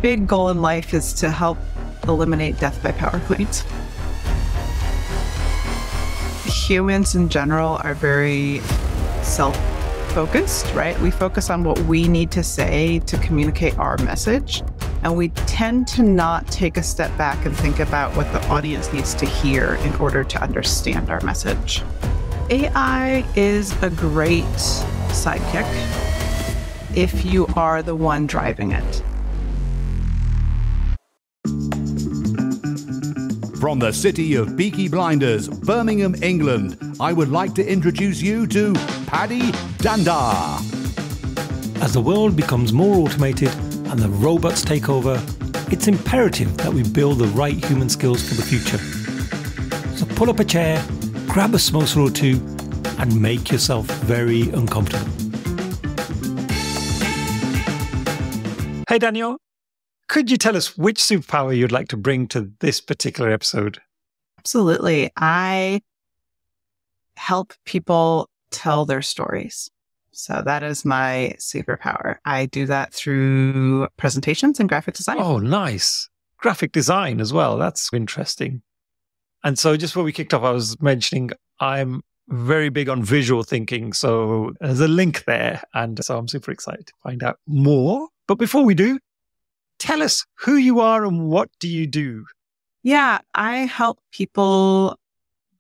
big goal in life is to help eliminate death by PowerPoint. Humans in general are very self-focused, right? We focus on what we need to say to communicate our message. And we tend to not take a step back and think about what the audience needs to hear in order to understand our message. AI is a great sidekick if you are the one driving it. From the city of Peaky Blinders, Birmingham, England, I would like to introduce you to Paddy Danda. As the world becomes more automated and the robots take over, it's imperative that we build the right human skills for the future. So pull up a chair, grab a samosa or two, and make yourself very uncomfortable. Hey Danielle, could you tell us which superpower you'd like to bring to this particular episode? Absolutely. I help people tell their stories. So that is my superpower. I do that through presentations and graphic design. Oh, nice. Graphic design as well. That's interesting. And so just before we kicked off, I was mentioning I'm very big on visual thinking. So there's a link there. And so I'm super excited to find out more. But before we do, tell us who you are and what do you do? Yeah, I help people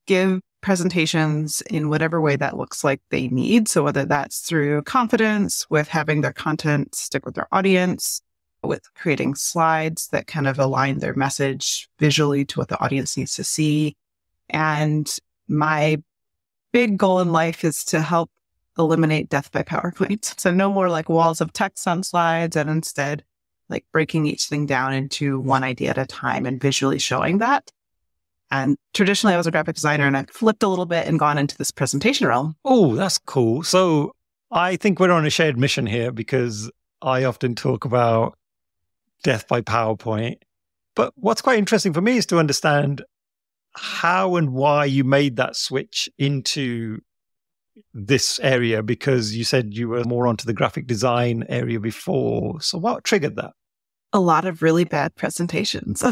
give presentations in whatever way that looks like they need. So whether that's through confidence, with having their content stick with their audience, with creating slides that kind of align their message visually to what the audience needs to see. And my big goal in life is to help eliminate death by PowerPoint. So no more like walls of text on slides, and instead like breaking each thing down into one idea at a time and visually showing that. And traditionally I was a graphic designer and I flipped a little bit and gone into this presentation realm. Oh, that's cool. So I think we're on a shared mission here because I often talk about death by PowerPoint. But what's quite interesting for me is to understand how and why you made that switch into this area, because you said you were more onto the graphic design area before. So what triggered that? A lot of really bad presentations.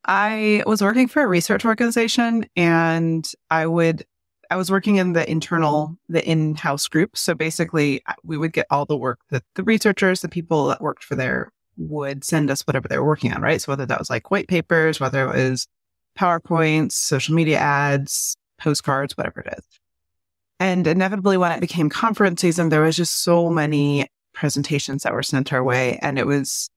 I was working for a research organization and I was working in the in-house group. So basically we would get all the work that the researchers, the people that worked for there would send us whatever they were working on, right? So whether that was like white papers, whether it was PowerPoints, social media ads, postcards, whatever it is. And inevitably when it became conference season, there was just so many presentations that were sent our way. And it was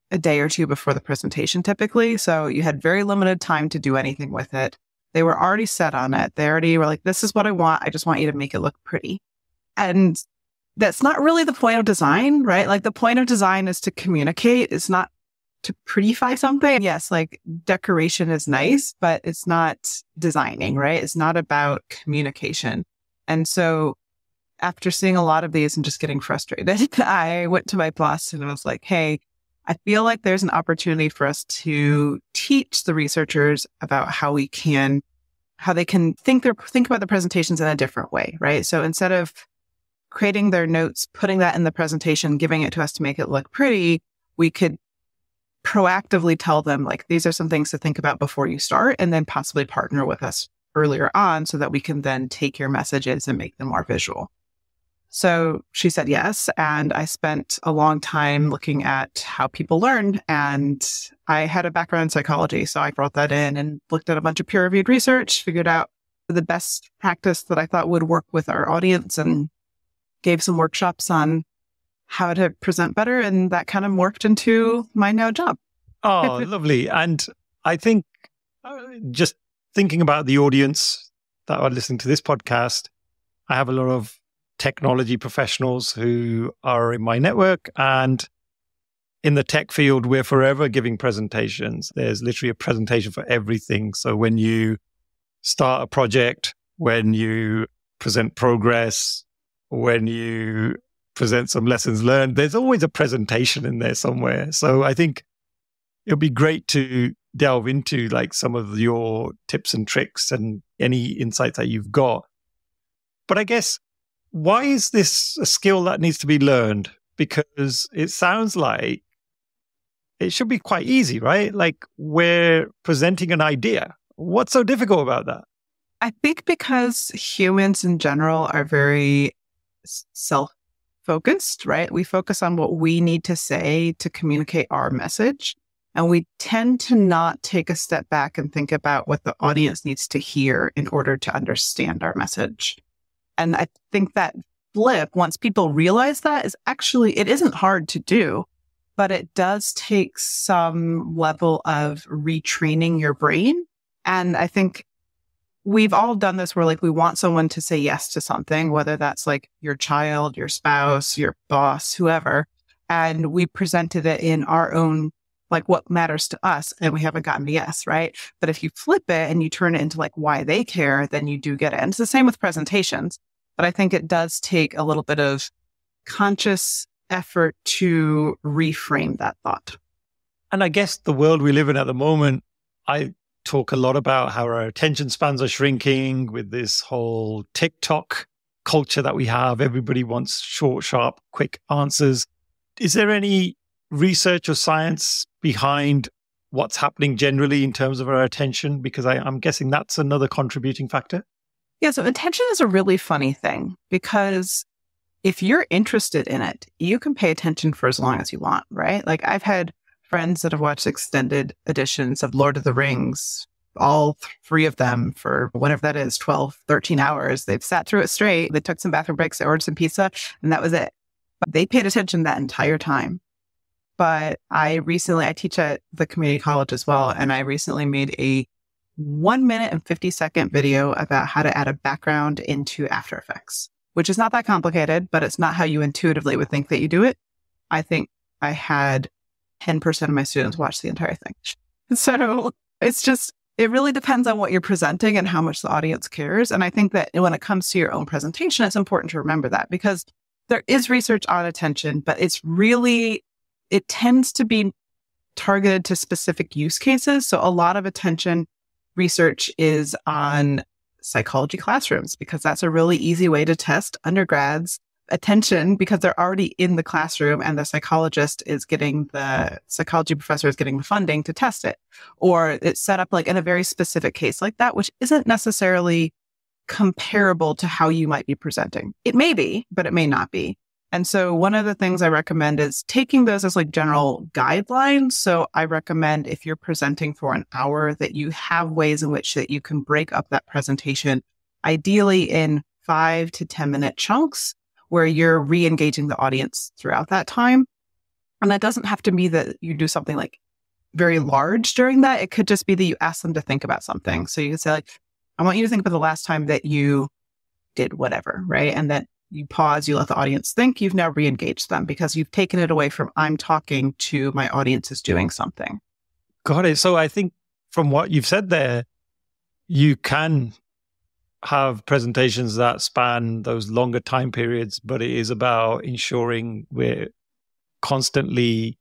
a day or two before the presentation typically. So you had very limited time to do anything with it. They were already set on it. They already were like, this is what I want. I just want you to make it look pretty. And that's not really the point of design, right? Like the point of design is to communicate. It's not to prettify something. Yes, like decoration is nice, but it's not designing, right? It's not about communication. And so after seeing a lot of these and just getting frustrated, I went to my boss and I was like, hey, I feel like there's an opportunity for us to teach the researchers about how they can think about the presentations in a different way, right? So instead of creating their notes, putting that in the presentation, giving it to us to make it look pretty, we could proactively tell them, like, these are some things to think about before you start, and then possibly partner with us earlier on so that we can then take your messages and make them more visual. So she said yes. And I spent a long time looking at how people learn. And I had a background in psychology. So I brought that in and looked at a bunch of peer-reviewed research, figured out the best practice that I thought would work with our audience, and gave some workshops on how to present better. And that kind of morphed into my now job. Oh, lovely. And I think just thinking about the audience that are listening to this podcast, I have a lot of technology professionals who are in my network, and in the tech field, we're forever giving presentations. There's literally a presentation for everything. So when you start a project, when you present progress, when you present some lessons learned, there's always a presentation in there somewhere. So I think it'll be great to delve into like some of your tips and tricks and any insights that you've got. But I guess, why is this a skill that needs to be learned? Because it sounds like it should be quite easy, right? Like we're presenting an idea. What's so difficult about that? I think because humans in general are very self-focused, right? We focus on what we need to say to communicate our message. And we tend to not take a step back and think about what the audience needs to hear in order to understand our message. And I think that flip, once people realize that, is actually, it isn't hard to do, but it does take some level of retraining your brain. And I think we've all done this where like we want someone to say yes to something, whether that's like your child, your spouse, your boss, whoever. And we presented it in our own, like what matters to us, and we haven't gotten a yes, right? But if you flip it and you turn it into like why they care, then you do get it. And it's the same with presentations. But I think it does take a little bit of conscious effort to reframe that thought. And I guess the world we live in at the moment, I talk a lot about how our attention spans are shrinking with this whole TikTok culture that we have. Everybody wants short, sharp, quick answers. Is there any research or science behind what's happening generally in terms of our attention? Because I'm guessing that's another contributing factor. Yeah, so attention is a really funny thing because if you're interested in it, you can pay attention for as long as you want, right? Like I've had friends that have watched extended editions of Lord of the Rings, all three of them for whatever that is, 12, 13 hours. They've sat through it straight. They took some bathroom breaks, they ordered some pizza, and that was it. But they paid attention that entire time. But I teach at the community college as well, and I recently made a 1 minute and 50-second video about how to add a background into After Effects, which is not that complicated, but it's not how you intuitively would think that you do it. I think I had 10% of my students watch the entire thing. So it really depends on what you're presenting and how much the audience cares. And I think that when it comes to your own presentation, it's important to remember that because there is research on attention, but it tends to be targeted to specific use cases. So a lot of attention research is on psychology classrooms because that's a really easy way to test undergrads' attention because they're already in the classroom and the psychology professor is getting the funding to test it. Or it's set up like in a very specific case like that, which isn't necessarily comparable to how you might be presenting. It may be, but it may not be. And so one of the things I recommend is taking those as like general guidelines. So I recommend if you're presenting for an hour that you have ways in which that you can break up that presentation, ideally in 5 to 10 minute chunks where you're re-engaging the audience throughout that time. And that doesn't have to be that you do something like very large during that. It could just be that you ask them to think about something. So you can say like, I want you to think about the last time that you did whatever, right? And then you pause, you let the audience think, you've now re-engaged them because you've taken it away from I'm talking to my audience is doing something. Got it. So I think from what you've said there, you can have presentations that span those longer time periods, but it is about ensuring we're constantly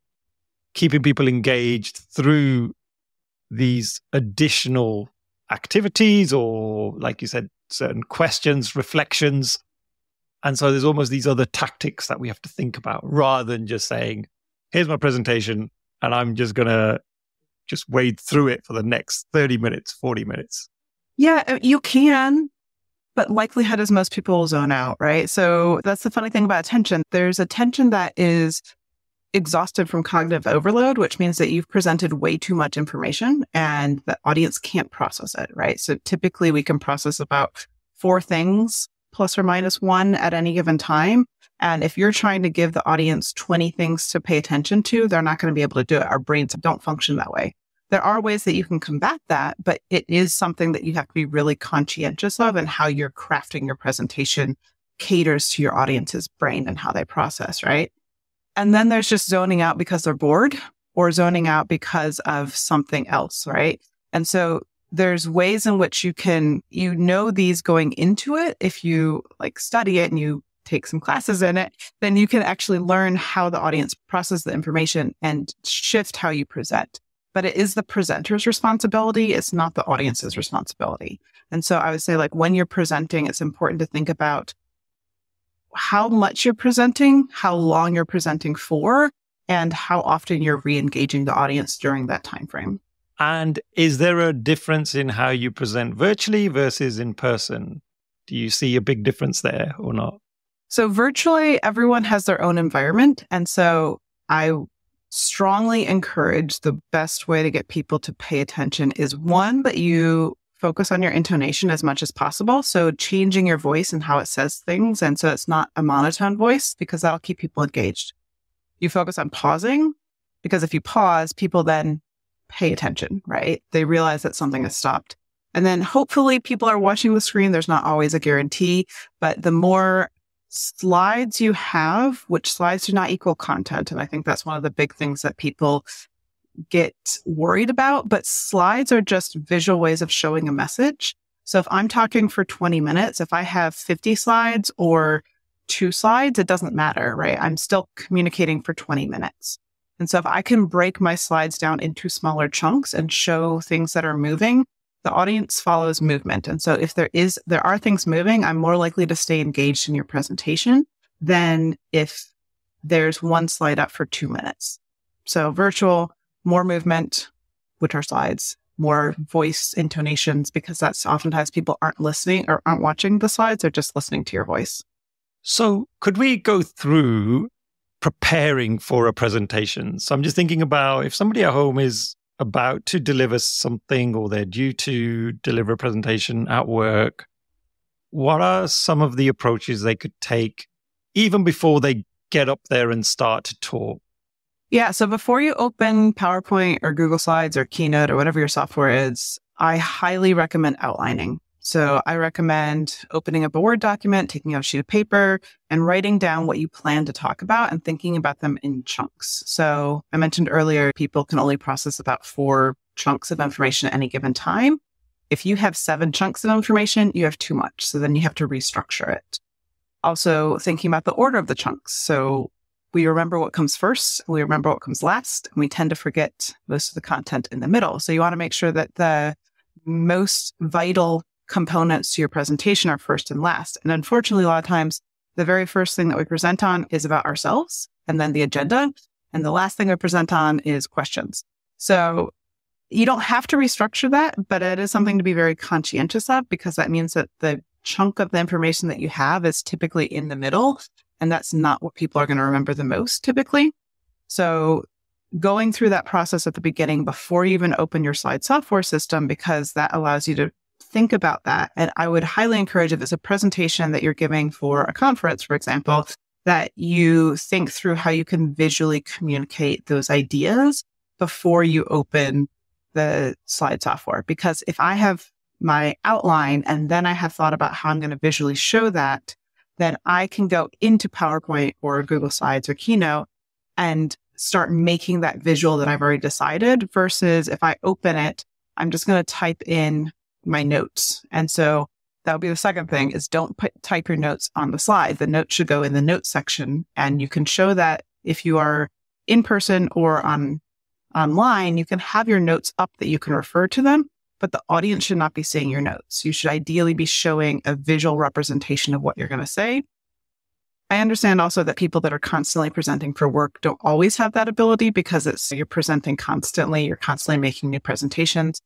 keeping people engaged through these additional activities or, like you said, certain questions, reflections. And so there's almost these other tactics that we have to think about rather than just saying, here's my presentation and I'm just going to just wade through it for the next 30 minutes, 40 minutes. Yeah, you can, but likelihood is most people will zone out, right? So that's the funny thing about attention. There's attention that is exhausted from cognitive overload, which means that you've presented way too much information and the audience can't process it, right? So typically we can process about 4 things plus or minus 1 at any given time. And if you're trying to give the audience 20 things to pay attention to, they're not going to be able to do it. Our brains don't function that way. There are ways that you can combat that, but it is something that you have to be really conscientious of, and how you're crafting your presentation caters to your audience's brain and how they process, right? And then there's just zoning out because they're bored or zoning out because of something else, right? And so there's ways in which you can, these going into it. If you like study it and you take some classes in it, then you can actually learn how the audience processes the information and shift how you present. But it is the presenter's responsibility. It's not the audience's responsibility. And so I would say, like, when you're presenting, it's important to think about how much you're presenting, how long you're presenting for, and how often you're re-engaging the audience during that time frame. And is there a difference in how you present virtually versus in person? Do you see a big difference there or not? So virtually, everyone has their own environment. And so I strongly encourage the best way to get people to pay attention is one, that you focus on your intonation as much as possible. So changing your voice and how it says things. And so it's not a monotone voice, because that'll keep people engaged. You focus on pausing, because if you pause, people then pay attention, right? They realize that something has stopped. And then hopefully people are watching the screen. There's not always a guarantee, but the more slides you have, which slides do not equal content. And I think that's one of the big things that people get worried about, but slides are just visual ways of showing a message. So if I'm talking for 20 minutes, if I have 50 slides or 2 slides, it doesn't matter, right? I'm still communicating for 20 minutes. And so if I can break my slides down into smaller chunks and show things that are moving, the audience follows movement. And so if there are things moving, I'm more likely to stay engaged in your presentation than if there's one slide up for 2 minutes. So virtual, more movement, which are slides, more voice intonations, because that's oftentimes people aren't listening or aren't watching the slides, they're just listening to your voice. So could we go through preparing for a presentation? So I'm just thinking about if somebody at home is about to deliver something or they're due to deliver a presentation at work, what are some of the approaches they could take even before they get up there and start to talk? Yeah. So before you open PowerPoint or Google Slides or Keynote or whatever your software is, I highly recommend outlining. So I recommend opening up a Word document, taking out a sheet of paper, and writing down what you plan to talk about and thinking about them in chunks. So I mentioned earlier, people can only process about 4 chunks of information at any given time. If you have 7 chunks of information, you have too much. So then you have to restructure it. Also thinking about the order of the chunks. So we remember what comes first, we remember what comes last, and we tend to forget most of the content in the middle. So you want to make sure that the most vital components to your presentation are first and last. And unfortunately, a lot of times, the very first thing that we present on is about ourselves, and then the agenda. And the last thing we present on is questions. So you don't have to restructure that, but it is something to be very conscientious of, because that means that the chunk of the information that you have is typically in the middle. And that's not what people are going to remember the most typically. So going through that process at the beginning before you even open your slide software system, because that allows you to think about that. And I would highly encourage, if it's a presentation that you're giving for a conference, for example, that you think through how you can visually communicate those ideas before you open the slide software. Because if I have my outline and then I have thought about how I'm going to visually show that, then I can go into PowerPoint or Google Slides or Keynote and start making that visual that I've already decided, versus if I open it, I'm just going to type in my notes. And so that would be the second thing, is don't type your notes on the slide. The notes should go in the notes section. And you can show that if you are in person or online, you can have your notes up that you can refer to them, but the audience should not be seeing your notes. You should ideally be showing a visual representation of what you're going to say. I understand also that people that are constantly presenting for work don't always have that ability, because you're presenting constantly, you're constantly making new presentations.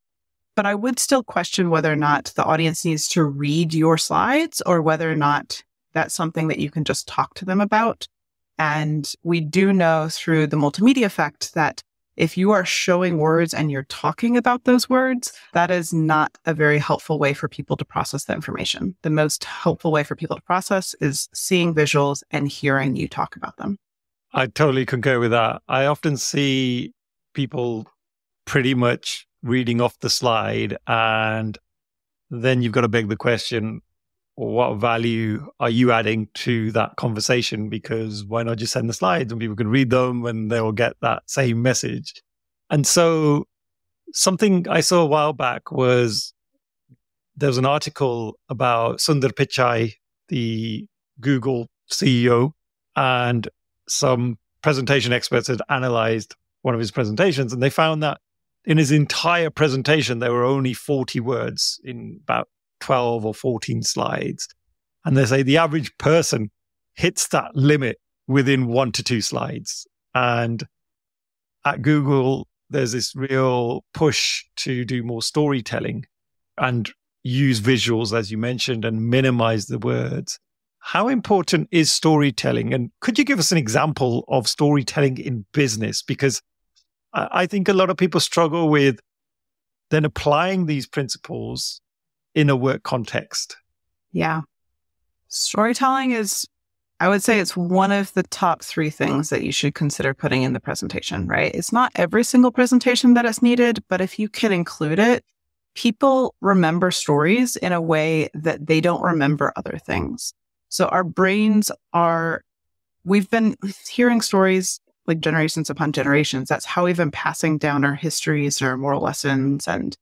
But I would still question whether or not the audience needs to read your slides, or whether or not that's something that you can just talk to them about. And we do know through the multimedia effect that if you are showing words and you're talking about those words, that is not a very helpful way for people to process the information. The most helpful way for people to process is seeing visuals and hearing you talk about them. I totally concur with that. I often see people pretty much reading off the slide, and then you've got to beg the question, what value are you adding to that conversation? Because why not just send the slides and people can read them and they will get that same message? And so something I saw a while back was there was an article about Sundar Pichai, the Google CEO, and some presentation experts had analyzed one of his presentations, and they found that in his entire presentation, there were only 40 words in about 12 or 14 slides. And they say the average person hits that limit within 1 to 2 slides. And at Google, there's this real push to do more storytelling and use visuals, as you mentioned, and minimize the words. How important is storytelling? And could you give us an example of storytelling in business? Because I think a lot of people struggle with then applying these principles in a work context. Yeah. Storytelling is, I would say it's one of the top 3 things that you should consider putting in the presentation, right? It's not every single presentation that is needed, but if you can include it, people remember stories in a way that they don't remember other things. So our brains we've been hearing stories like generations upon generations. That's how we've been passing down our histories, our moral lessons, and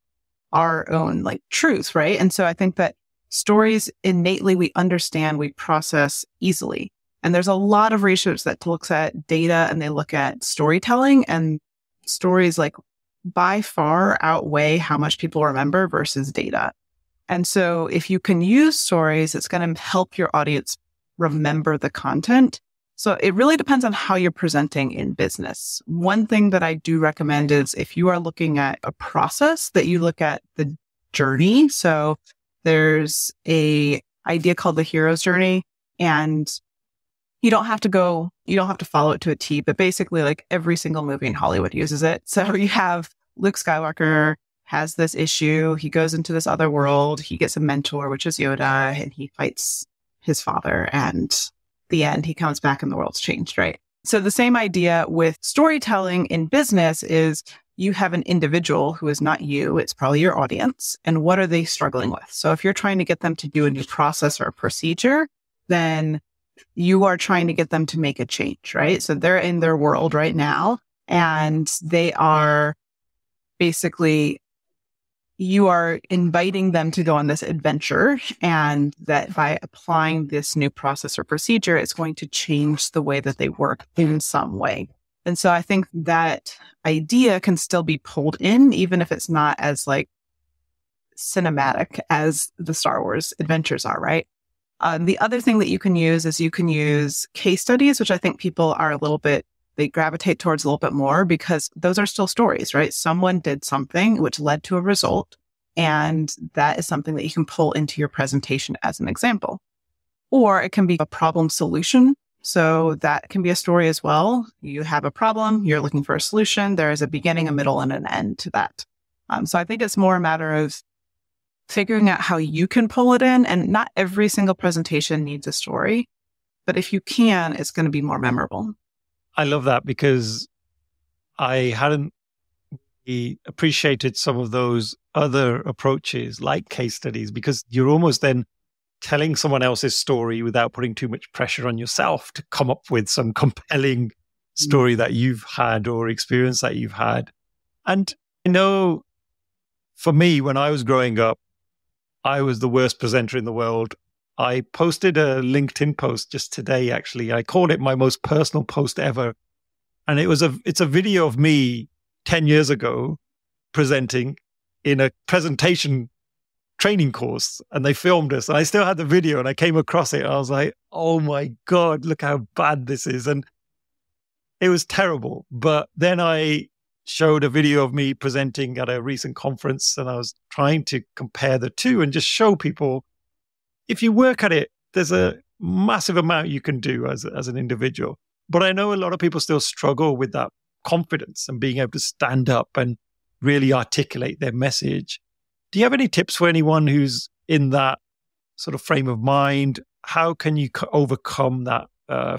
our own like truth, right? And so I think that stories innately we understand, we process easily. And there's a lot of research that looks at data and they look at storytelling, and stories like by far outweigh how much people remember versus data. And so if you can use stories, it's going to help your audience remember the content. So it really depends on how you're presenting in business. One thing that I do recommend is if you are looking at a process, that you look at the journey. So there's a idea called the hero's journey, and you don't have to follow it to a T, but basically like every single movie in Hollywood uses it. So you have Luke Skywalker has this issue. He goes into this other world. He gets a mentor, which is Yoda, and he fights his father. And the end, he comes back and the world's changed, right? So the same idea with storytelling in business is you have an individual who is not you. It's probably your audience. And what are they struggling with? So if you're trying to get them to do a new process or a procedure, then you are trying to get them to make a change, right? So they're in their world right now, and they are basically, you are inviting them to go on this adventure, and that by applying this new process or procedure, it's going to change the way that they work in some way. And so I think that idea can still be pulled in, even if it's not as like cinematic as the Star Wars adventures are, right? The other thing that you can use is you can use case studies, which I think people are they gravitate towards a little bit more because those are still stories, right? Someone did something which led to a result, and that is something that you can pull into your presentation as an example. Or it can be a problem solution. So that can be a story as well. You have a problem, you're looking for a solution. There is a beginning, a middle, and an end to that. So I think it's more a matter of figuring out how you can pull it in, and not every single presentation needs a story, but if you can, it's going to be more memorable. I love that because I hadn't really appreciated some of those other approaches like case studies, because you're almost then telling someone else's story without putting too much pressure on yourself to come up with some compelling story that you've had or experience that you've had. And I know for me, when I was growing up, I was the worst presenter in the world. I posted a LinkedIn post just today, actually. I called it my most personal post ever. And it's a video of me 10 years ago presenting in a presentation training course, and they filmed us. And I still had the video, and I came across it. And I was like, oh my God, look how bad this is. And it was terrible. But then I showed a video of me presenting at a recent conference, and I was trying to compare the two and just show people, if you work at it, there's a massive amount you can do as an individual. But I know a lot of people still struggle with that confidence and being able to stand up and really articulate their message. Do you have any tips for anyone who's in that sort of frame of mind? How can you overcome that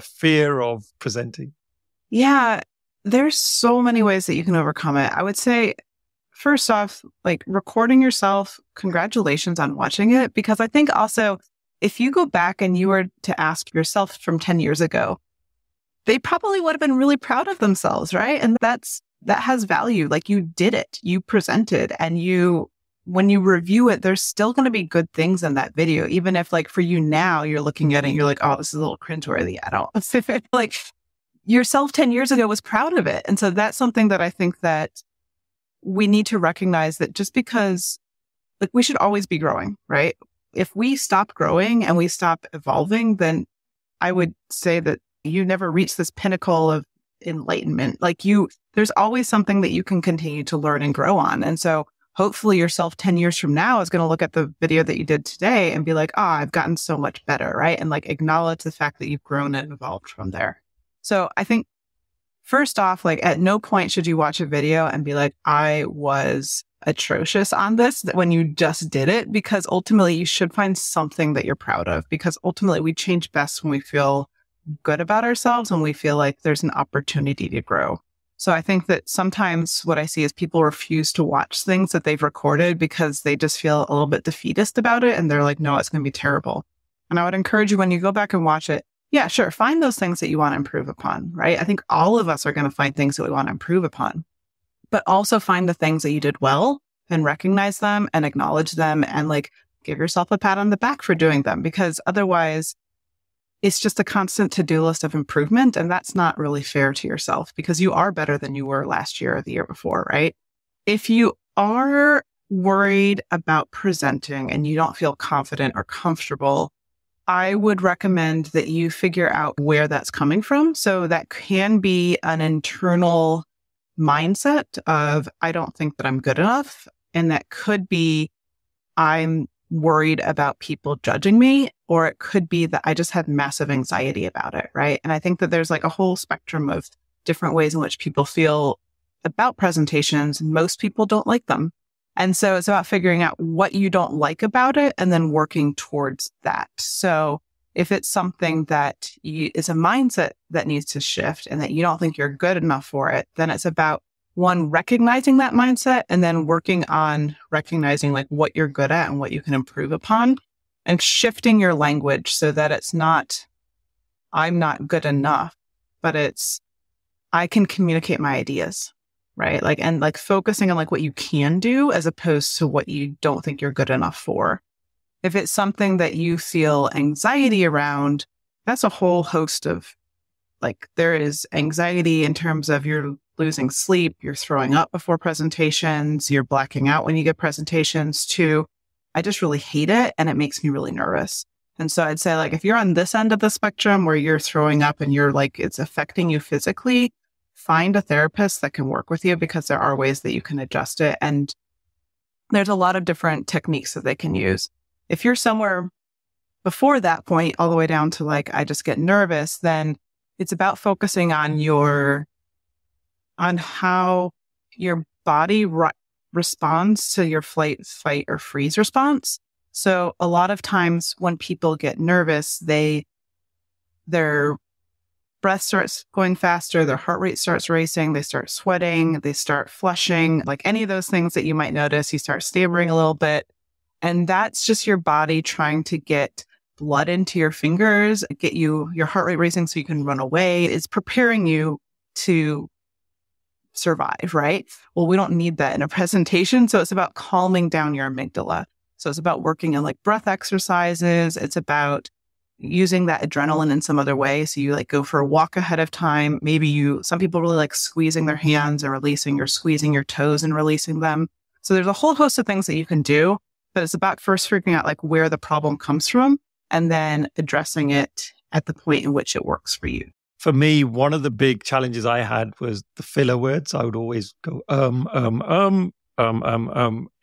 fear of presenting? Yeah, there's so many ways that you can overcome it. I would say, first off, like recording yourself, congratulations on watching it. Because I think also, if you go back and you were to ask yourself from 10 years ago, they probably would have been really proud of themselves, right? And that has value. Like you did it, you presented, and when you review it, there's still going to be good things in that video. Even if like for you now, you're looking at it and you're like, oh, this is a little cringeworthy. I don't like yourself 10 years ago was proud of it. And so that's something that I think that we need to recognize, that just because like we should always be growing, right? If we stop growing and we stop evolving, then I would say that you never reach this pinnacle of enlightenment. Like there's always something that you can continue to learn and grow on. And so hopefully yourself 10 years from now is going to look at the video that you did today and be like, oh, I've gotten so much better, right? And like acknowledge the fact that you've grown and evolved from there. So I think first off, like at no point should you watch a video and be like, I was atrocious on this when you just did it, because ultimately you should find something that you're proud of, because ultimately we change best when we feel good about ourselves, when we feel like there's an opportunity to grow. So I think that sometimes what I see is people refuse to watch things that they've recorded because they just feel a little bit defeatist about it. And they're like, no, it's going to be terrible. And I would encourage you, when you go back and watch it, yeah, sure, find those things that you want to improve upon, right? I think all of us are going to find things that we want to improve upon, but also find the things that you did well and recognize them and acknowledge them and like give yourself a pat on the back for doing them, because otherwise it's just a constant to-do list of improvement. And that's not really fair to yourself, because you are better than you were last year or the year before, right? If you are worried about presenting and you don't feel confident or comfortable, I would recommend that you figure out where that's coming from. So that can be an internal mindset of, I don't think that I'm good enough. And that could be, I'm worried about people judging me, or it could be that I just have massive anxiety about it, right? And I think that there's like a whole spectrum of different ways in which people feel about presentations. Most people don't like them. And so it's about figuring out what you don't like about it and then working towards that. So if it's something that is a mindset that needs to shift and that you don't think you're good enough for it, then it's about one, recognizing that mindset and then working on recognizing like what you're good at and what you can improve upon, and shifting your language so that it's not, I'm not good enough, but it's, I can communicate my ideas, right? Like, and like focusing on like what you can do as opposed to what you don't think you're good enough for. If it's something that you feel anxiety around, that's a whole host of like, there is anxiety in terms of you're losing sleep, you're throwing up before presentations, you're blacking out when you get presentations, to I just really hate it and it makes me really nervous. And so I'd say like, if you're on this end of the spectrum where you're throwing up and you're like, it's affecting you physically, find a therapist that can work with you, because there are ways that you can adjust it. And there's a lot of different techniques that they can use. If you're somewhere before that point, all the way down to like, I just get nervous, then it's about focusing on how your body responds to your flight, fight, or freeze response. So a lot of times when people get nervous, their breath starts going faster, their heart rate starts racing, they start sweating, they start flushing, like any of those things that you might notice, you start stammering a little bit. And that's just your body trying to get blood into your fingers, get your heart rate racing so you can run away. It's preparing you to survive, right? Well, we don't need that in a presentation. So it's about calming down your amygdala. So it's about working on like breath exercises. It's about using that adrenaline in some other way. So you like go for a walk ahead of time. Maybe some people really like squeezing their hands and releasing, or squeezing your toes and releasing them. So there's a whole host of things that you can do, but it's about first figuring out like where the problem comes from and then addressing it at the point in which it works for you. For me, one of the big challenges I had was the filler words. I would always go,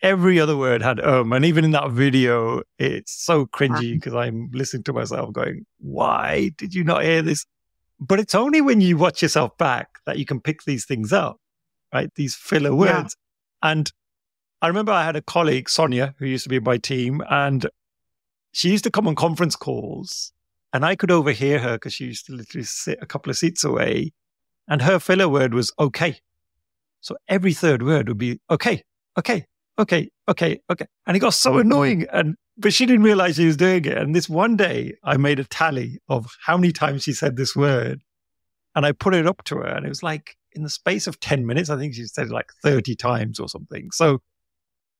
Every other word had, and even in that video, it's so cringy because I'm listening to myself going, why did you not hear this? But it's only when you watch yourself back that you can pick these things up, right? These filler words. Yeah. And I remember I had a colleague, Sonia, who used to be in my team, and she used to come on conference calls. And I could overhear her because she used to literally sit a couple of seats away. And her filler word was okay. So every third word would be okay. And it got so annoying. But she didn't realize she was doing it. And this one day I made a tally of how many times she said this word. And I put it up to her. And it was like in the space of 10 minutes, I think she said it like 30 times or something. So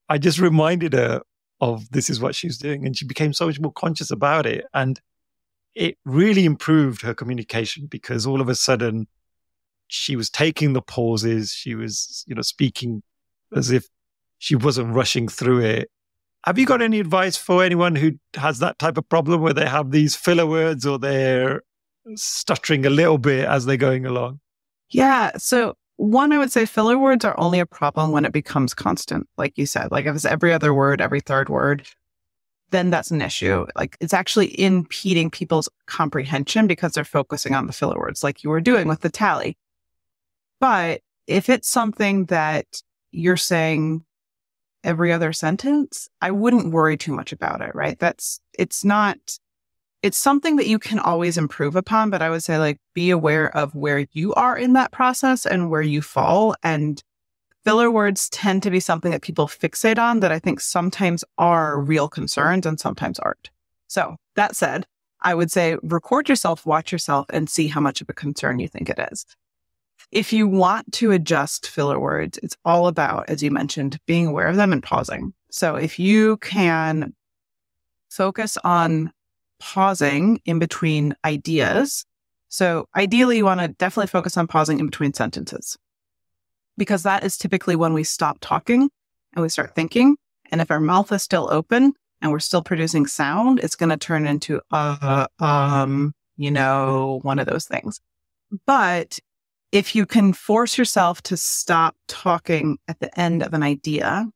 I just reminded her of this is what she was doing. And she became so much more conscious about it. And it really improved her communication because all of a sudden she was taking the pauses. She was, speaking as if she wasn't rushing through it. Have you got any advice for anyone who has that type of problem where they have these filler words or they're stuttering a little bit as they're going along? Yeah. So one, I would say filler words are only a problem when it becomes constant. Like you said, like if it's every other word, every third word, then that's an issue. Like it's actually impeding people's comprehension because they're focusing on the filler words like you were doing with the tally. But if it's something that you're saying every other sentence, I wouldn't worry too much about it, right? It's something that you can always improve upon, but I would say like be aware of where you are in that process and where you fall. And filler words tend to be something that people fixate on that I think sometimes are real concerns and sometimes aren't. So that said, I would say record yourself, watch yourself, and see how much of a concern you think it is. If you want to adjust filler words, it's all about, as you mentioned, being aware of them and pausing. So if you can focus on pausing in between ideas. So ideally, you want to definitely focus on pausing in between sentences because that is typically when we stop talking and we start thinking. And if our mouth is still open and we're still producing sound, it's going to turn into, one of those things. But if you can force yourself to stop talking at the end of an idea,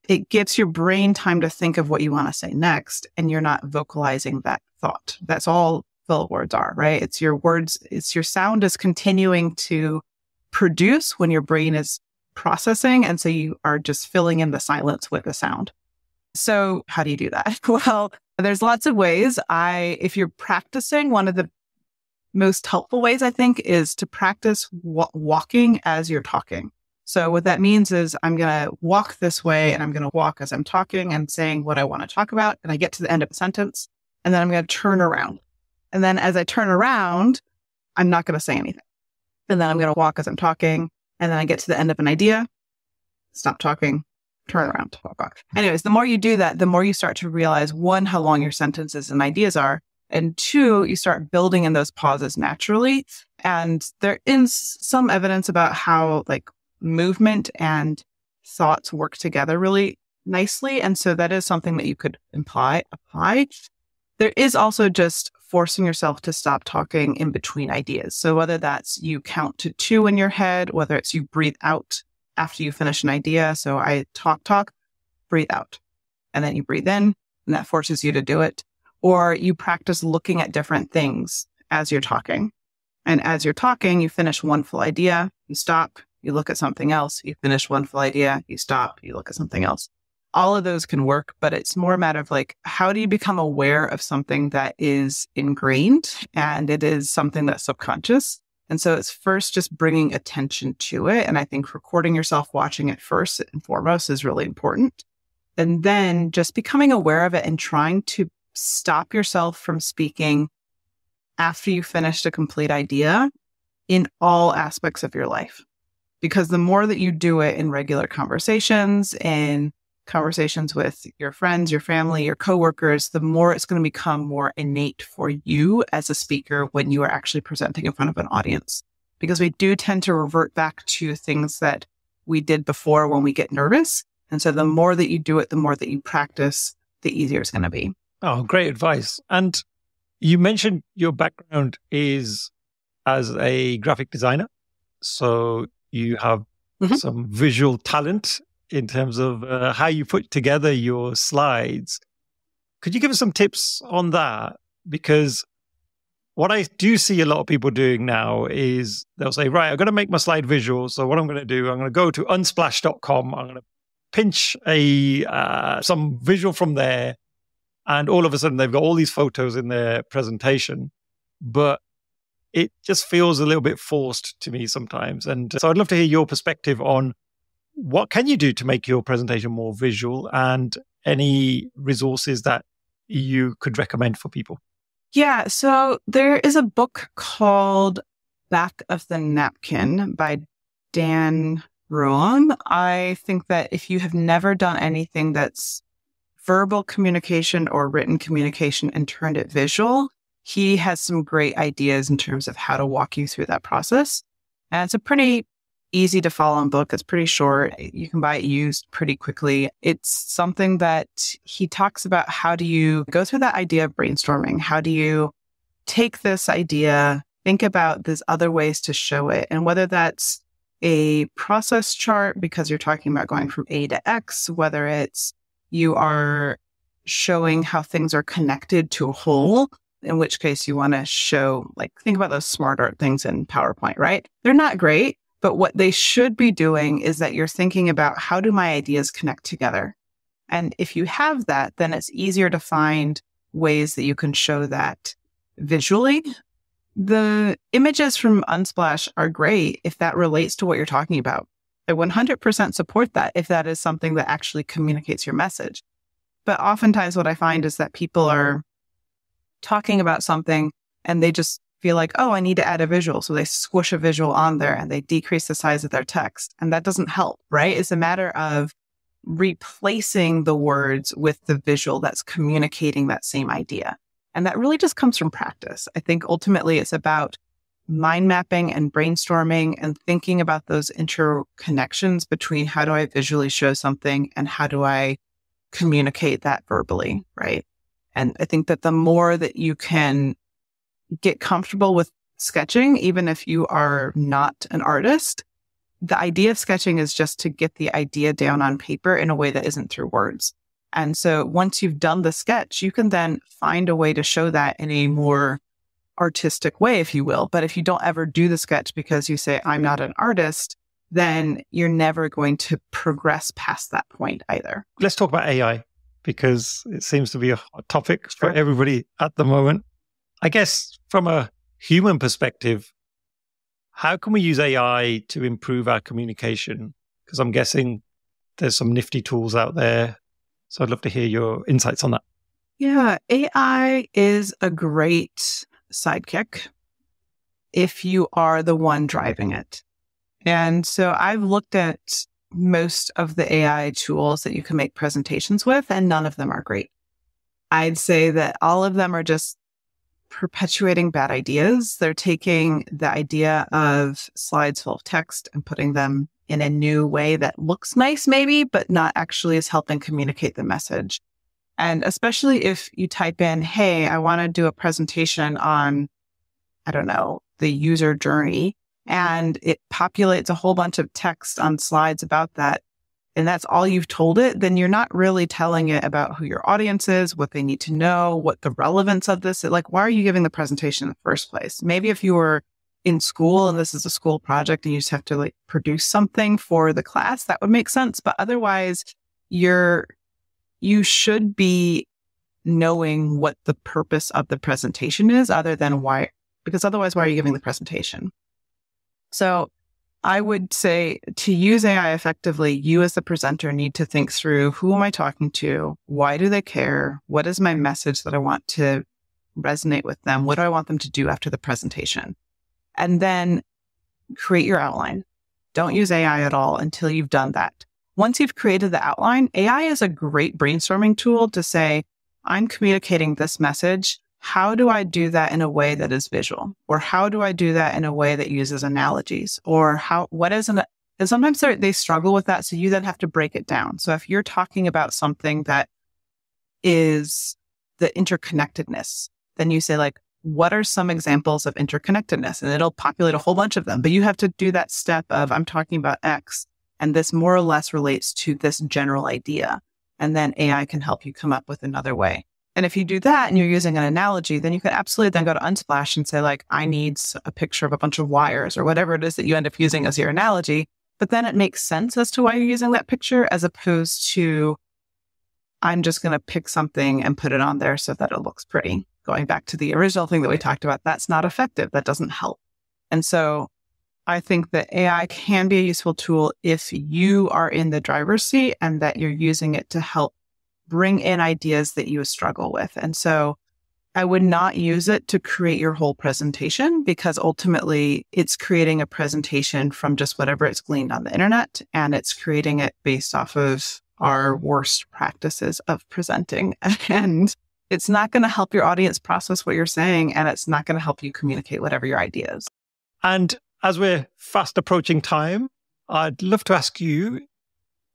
it gives your brain time to think of what you want to say next, and you're not vocalizing that thought. That's all filler words are, right? It's your words, it's your sound is continuing to produce when your brain is processing. And so you are just filling in the silence with the sound. So how do you do that? Well, there's lots of ways. If you're practicing, one of the most helpful ways, I think, is to practice walking as you're talking. So what that means is I'm going to walk this way and I'm going to walk as I'm talking and saying what I want to talk about. And I get to the end of a sentence and then I'm going to turn around. And then as I turn around, I'm not going to say anything. And then I'm going to walk as I'm talking. And then I get to the end of an idea, stop talking, turn around, walk back. Anyways, the more you do that, the more you start to realize, one, how long your sentences and ideas are. And two, you start building in those pauses naturally. And there is some evidence about how like movement and thoughts work together really nicely. And so that is something that you could apply. There is also just forcing yourself to stop talking in between ideas. So whether that's you count to 2 in your head, whether it's you breathe out after you finish an idea. So I talk, breathe out, and then you breathe in, and that forces you to do it. Or you practice looking at different things as you're talking. And as you're talking, you finish one full idea, you stop, you look at something else, you finish one full idea, you stop, you look at something else. All of those can work, but it's more a matter of like, how do you become aware of something that is ingrained and it is something that's subconscious? And so it's first just bringing attention to it. And I think recording yourself watching it first and foremost is really important. And then just becoming aware of it and trying to stop yourself from speaking after you finished a complete idea in all aspects of your life. Because the more that you do it in regular conversations, in conversations with your friends, your family, your coworkers, the more it's going to become more innate for you as a speaker when you are actually presenting in front of an audience. Because we do tend to revert back to things that we did before when we get nervous. And so the more that you do it, the more that you practice, the easier it's going to be. Oh, great advice. And you mentioned your background is as a graphic designer. So you have some visual talent in terms of how you put together your slides. Could you give us some tips on that? Because what I do see a lot of people doing now is they'll say, right, I'm going to make my slide visual. So what I'm going to do, I'm going to go to unsplash.com. I'm going to pinch some visual from there. And all of a sudden, they've got all these photos in their presentation. But it just feels a little bit forced to me sometimes. And so I'd love to hear your perspective on what can you do to make your presentation more visual and any resources that you could recommend for people. Yeah. So there is a book called Back of the Napkin by Dan Ruan. I think that if you have never done anything that's verbal communication or written communication and turned it visual, he has some great ideas in terms of how to walk you through that process. And it's a pretty easy to follow book. It's pretty short. You can buy it used pretty quickly. It's something that he talks about. How do you go through that idea of brainstorming? How do you take this idea? think about these other ways to show it. And whether that's a process chart because you're talking about going from A to X, whether it's you are showing how things are connected to a whole, in which case you want to show, like, think about those smart art things in PowerPoint, right? They're not great, but what they should be doing is that you're thinking about how do my ideas connect together? And if you have that, then it's easier to find ways that you can show that visually. The images from Unsplash are great if that relates to what you're talking about. I 100% support that if that is something that actually communicates your message. But oftentimes what I find is that people are talking about something and they just feel like, oh, I need to add a visual. So they squish a visual on there and they decrease the size of their text. And that doesn't help, right? It's a matter of replacing the words with the visual that's communicating that same idea. And that really just comes from practice. I think ultimately it's about mind mapping and brainstorming and thinking about those interconnections between how do I visually show something and how do I communicate that verbally, right? And I think that the more that you can get comfortable with sketching, even if you are not an artist, the idea of sketching is just to get the idea down on paper in a way that isn't through words. And so once you've done the sketch, you can then find a way to show that in a more artistic way, if you will. But if you don't ever do the sketch because you say, I'm not an artist, then you're never going to progress past that point either. Let's talk about AI, because it seems to be a hot topic for everybody at the moment. I guess from a human perspective, how can we use AI to improve our communication? Because I'm guessing there's some nifty tools out there. So I'd love to hear your insights on that. Yeah, AI is a great sidekick if you are the one driving it. And so I've looked at most of the AI tools that you can make presentations with, and none of them are great. I'd say that all of them are just perpetuating bad ideas. They're taking the idea of slides full of text and putting them in a new way that looks nice maybe, but not actually is helping communicate the message. And especially if you type in, hey, I want to do a presentation on, I don't know, the user journey, and it populates a whole bunch of text on slides about that, and that's all you've told it, then you're not really telling it about who your audience is, what they need to know, what the relevance of this is. Like, why are you giving the presentation in the first place? Maybe if you were in school and this is a school project and you just have to like produce something for the class, that would make sense. But otherwise, you should be knowing what the purpose of the presentation is, other than why, because otherwise, why are you giving the presentation? So I would say to use AI effectively, you as the presenter need to think through, who am I talking to? Why do they care? What is my message that I want to resonate with them? What do I want them to do after the presentation? And then create your outline. Don't use AI at all until you've done that. Once you've created the outline, AI is a great brainstorming tool to say, I'm communicating this message. How do I do that in a way that is visual? Or how do I do that in a way that uses analogies? Or and sometimes they struggle with that. So you then have to break it down. So if you're talking about something that is the interconnectedness, then you say like, what are some examples of interconnectedness? And it'll populate a whole bunch of them, but you have to do that step of, I'm talking about X, and this more or less relates to this general idea. And then AI can help you come up with another way. And if you do that and you're using an analogy, then you can absolutely then go to Unsplash and say like, I need a picture of a bunch of wires or whatever it is that you end up using as your analogy. But then it makes sense as to why you're using that picture, as opposed to, I'm just going to pick something and put it on there so that it looks pretty. Going back to the original thing that we talked about, that's not effective. That doesn't help. And so I think that AI can be a useful tool if you are in the driver's seat and that you're using it to help bring in ideas that you struggle with. And so I would not use it to create your whole presentation, because ultimately it's creating a presentation from just whatever it's gleaned on the internet, and it's creating it based off of our worst practices of presenting. And it's not going to help your audience process what you're saying, and it's not going to help you communicate whatever your idea is. And as we're fast approaching time, I'd love to ask you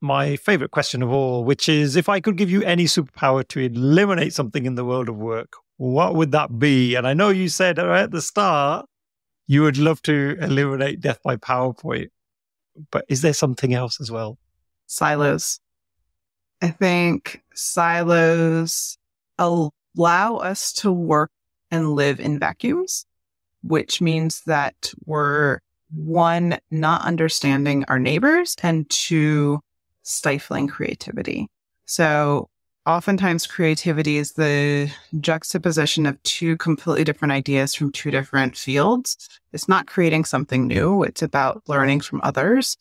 my favorite question of all, which is, if I could give you any superpower to eliminate something in the world of work, what would that be? And I know you said right at the start you would love to eliminate death by PowerPoint, but is there something else as well? Silos. I think silos allow us to work and live in vacuums, which means that we're, one, not understanding our neighbors, and two, stifling creativity. So oftentimes creativity is the juxtaposition of two completely different ideas from two different fields. It's not creating something new. It's about learning from others.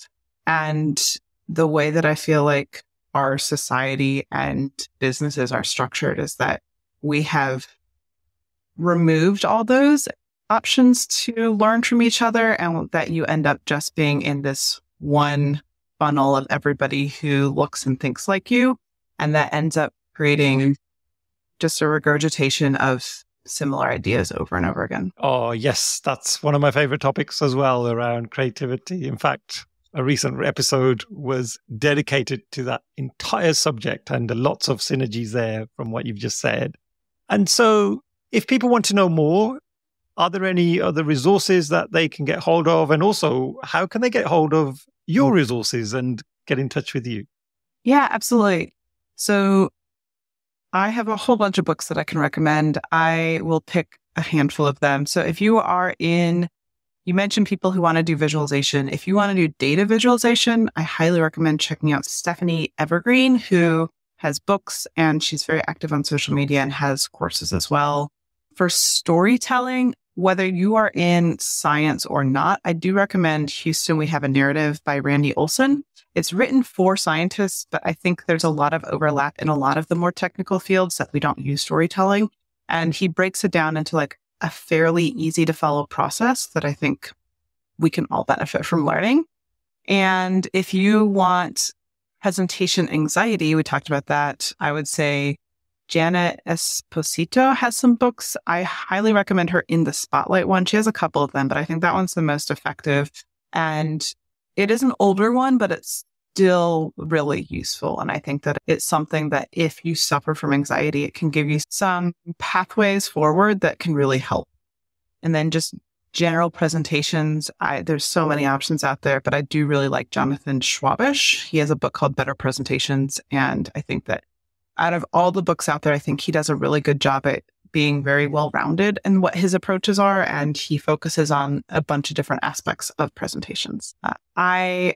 And the way that I feel like our society and businesses are structured is that we have removed all those options to learn from each other, and that you end up just being in this one funnel of everybody who looks and thinks like you. And that ends up creating just a regurgitation of similar ideas over and over again. Oh, yes. That's one of my favorite topics as well, around creativity. In fact, a recent episode was dedicated to that entire subject, and lots of synergies there from what you've just said. And so if people want to know more, are there any other resources that they can get hold of? And also, how can they get hold of your resources and get in touch with you? Yeah, absolutely. So I have a whole bunch of books that I can recommend. I will pick a handful of them. So if you are you mentioned people who want to do visualization. If you want to do data visualization, I highly recommend checking out Stephanie Evergreen, who has books, and she's very active on social media and has courses as well. For storytelling, whether you are in science or not, I do recommend Houston, We Have a Narrative by Randy Olson. It's written for scientists, but I think there's a lot of overlap in a lot of the more technical fields that we don't use storytelling. And he breaks it down into like a fairly easy to follow process that I think we can all benefit from learning. And if you want presentation anxiety, we talked about that. I would say Janet Esposito has some books. I highly recommend her In the Spotlight one. She has a couple of them, but I think that one's the most effective. And it is an older one, but it's still really useful. And I think that it's something that if you suffer from anxiety, it can give you some pathways forward that can really help. And then just general presentations. There's so many options out there, but I do really like Jonathan Schwabish. He has a book called Better Presentations. And I think that out of all the books out there, I think he does a really good job at being very well-rounded in what his approaches are. And he focuses on a bunch of different aspects of presentations. I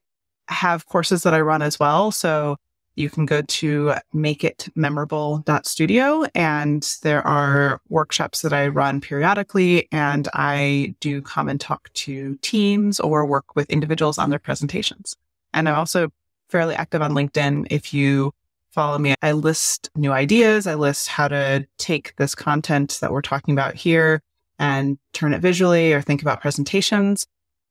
have courses that I run as well. So you can go to makeitmemorable.studio, and there are workshops that I run periodically, and I do come and talk to teams or work with individuals on their presentations. And I'm also fairly active on LinkedIn. If you follow me, I list new ideas. I list how to take this content that we're talking about here and turn it visually or think about presentations.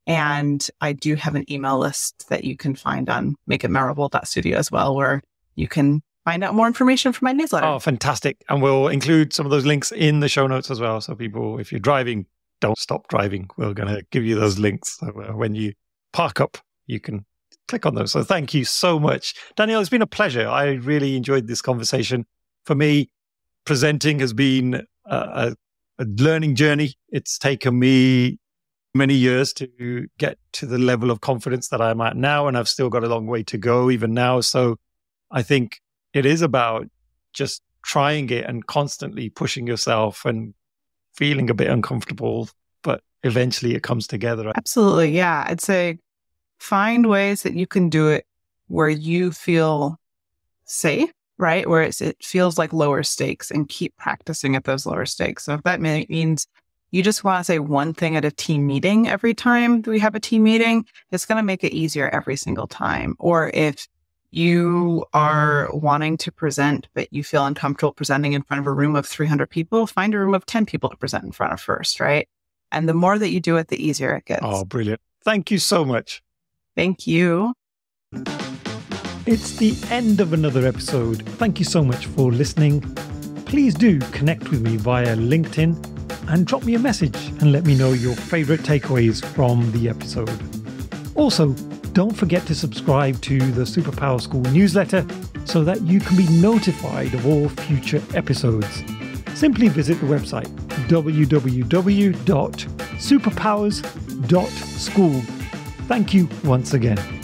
And I do have an email list that you can find on makeitmemorable.studio as well, where you can find out more information from my newsletter. Oh, fantastic. And we'll include some of those links in the show notes as well. So people, if you're driving, don't stop driving. We're going to give you those links. So when you park up, you can click on those. So thank you so much. Danielle, it's been a pleasure. I really enjoyed this conversation. For me, presenting has been a learning journey. It's taken me many years to get to the level of confidence that I'm at now, and I've still got a long way to go even now. So I think it is about just trying it and constantly pushing yourself and feeling a bit uncomfortable, but eventually it comes together. Absolutely. Yeah. I'd say find ways that you can do it where you feel safe, right? Where it feels like lower stakes, and keep practicing at those lower stakes. So if that means you just want to say one thing at a team meeting every time we have a team meeting, it's going to make it easier every single time. Or if you are wanting to present, but you feel uncomfortable presenting in front of a room of 300 people, find a room of 10 people to present in front of first, right? And the more that you do it, the easier it gets. Oh, brilliant. Thank you so much. Thank you. It's the end of another episode. Thank you so much for listening. Please do connect with me via LinkedIn and drop me a message and let me know your favorite takeaways from the episode. Also, don't forget to subscribe to the Superpower School newsletter so that you can be notified of all future episodes. Simply visit the website www.superpowerschool.com superpowers.school. Thank you once again.